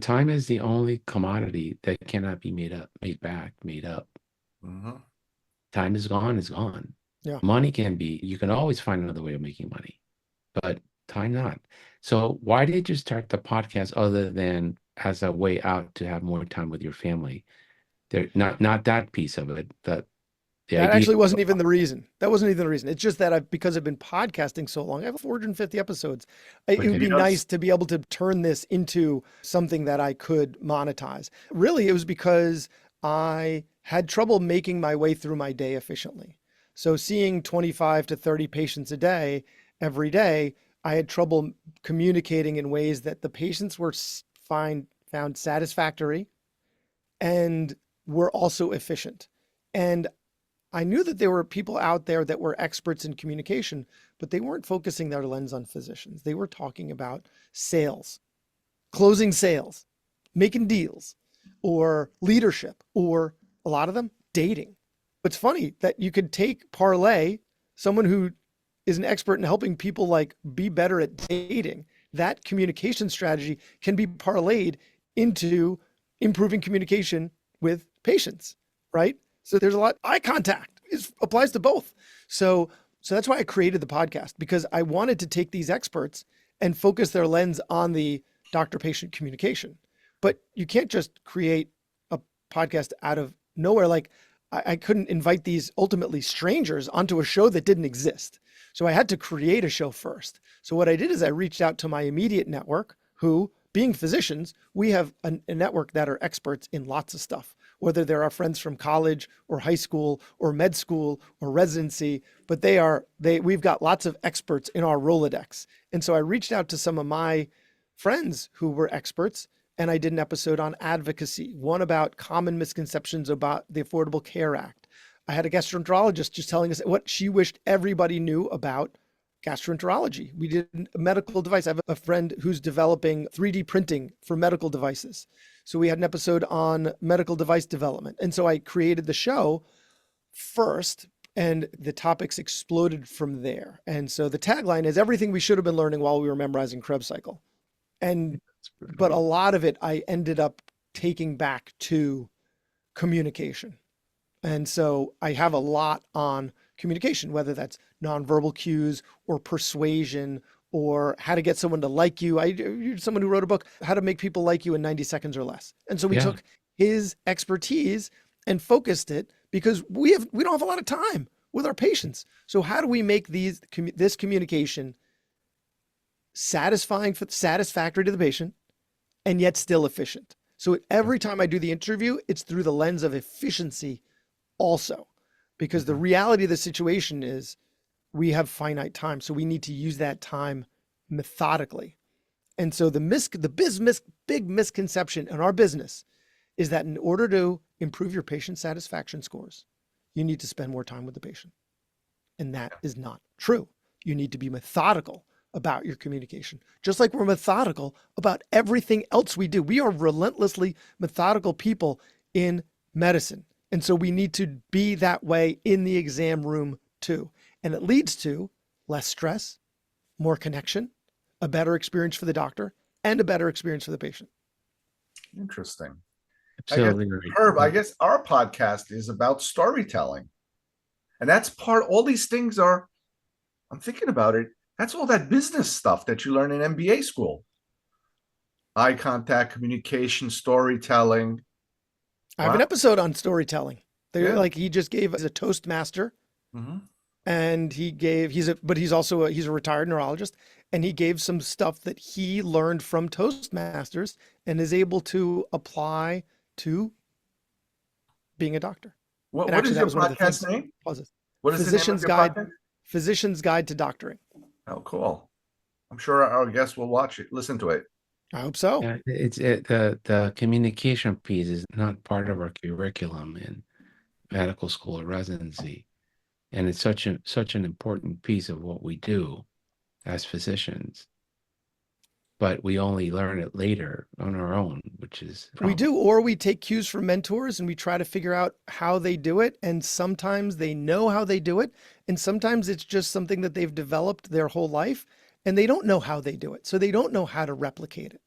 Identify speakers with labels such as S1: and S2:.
S1: Time is the only commodity that cannot be made up, made back, made up.
S2: Hmm.
S1: Time is gone, is gone.
S3: Yeah.
S1: Money can be, you can always find another way of making money, but time not. So why did you start the podcast other than as a way out to have more time with your family? There, not that piece of it, that the
S3: That
S1: idea.
S3: actually wasn't even the reason. That wasn't even the reason. It's just that because I've been podcasting so long, I have 450 episodes. It would be nice to be able to turn this into something that I could monetize. Really, it was because I had trouble making my way through my day efficiently. So seeing 25 to 30 patients a day, every day, I had trouble communicating in ways that the patients were found satisfactory and were also efficient. And I knew that there were people out there that were experts in communication, but they weren't focusing their lens on physicians. They were talking about sales, closing sales, making deals, or leadership, or a lot of them dating. It's funny that you could take parlay someone who is an expert in helping people like be better at dating. That communication strategy can be parlayed into improving communication with patients, right? So there's a lot. Eye contact applies to both. So that's why I created the podcast, because I wanted to take these experts and focus their lens on the doctor-patient communication. But you can't just create a podcast out of nowhere. Like I couldn't invite these ultimately strangers onto a show that didn't exist. So I had to create a show first. So what I did is I reached out to my immediate network, who, being physicians, we have a network that are experts in lots of stuff, whether they're our friends from college or high school or med school or residency, but we've got lots of experts in our Rolodex. And so I reached out to some of my friends who were experts, and I did an episode on advocacy, one about common misconceptions about the Affordable Care Act. I had a gastroenterologist just telling us what she wished everybody knew about gastroenterology. We did a medical device. I have a friend who's developing 3D printing for medical devices. So we had an episode on medical device development. And so I created the show first, and the topics exploded from there. And so the tagline is everything we should have been learning while we were memorizing Krebs cycle. But a lot of it I ended up taking back to communication. And so I have a lot on communication, whether that's nonverbal cues or persuasion or how to get someone to like you. You're someone who wrote a book, How to Make People Like You in 90 Seconds or Less. And so we took his expertise and focused it, because we don't have a lot of time with our patients. So how do we make this communication satisfactory to the patient and yet still efficient? So every time I do the interview, it's through the lens of efficiency also, because the reality of the situation is we have finite time. So we need to use that time methodically. And so the big misconception in our business is that in order to improve your patient satisfaction scores, you need to spend more time with the patient. And that is not true. You need to be methodical about your communication, just like we're methodical about everything else we do. We are relentlessly methodical people in medicine. And so we need to be that way in the exam room too. And it leads to less stress, more connection, a better experience for the doctor, and a better experience for the patient.
S2: Interesting.
S1: Absolutely.
S2: Herb, I guess our podcast is about storytelling. And that's all these things are, I'm thinking about it, that's all that business stuff that you learn in MBA school. Eye contact, communication, storytelling.
S3: I have an episode on storytelling.
S2: Yeah.
S3: He just gave as a Toastmaster,
S2: Mm-hmm.
S3: and he's also a retired neurologist, and he gave some stuff that he learned from Toastmasters and is able to apply to being a doctor.
S2: What
S3: Actually,
S2: is
S3: that
S2: your
S3: was one of the things.
S2: podcast name?
S3: Pauses.
S2: What is the name of your podcast?
S3: Physician's Guide to Doctoring.
S2: Oh, cool. I'm sure our guests will watch it, listen to it.
S3: I hope so.
S1: Yeah, the communication piece is not part of our curriculum in medical school or residency, and it's such an important piece of what we do as physicians. But we only learn it later on our own, which is
S3: We do, or we take cues from mentors and we try to figure out how they do it. And sometimes they know how they do it, and sometimes it's just something that they've developed their whole life and they don't know how they do it. So they don't know how to replicate it.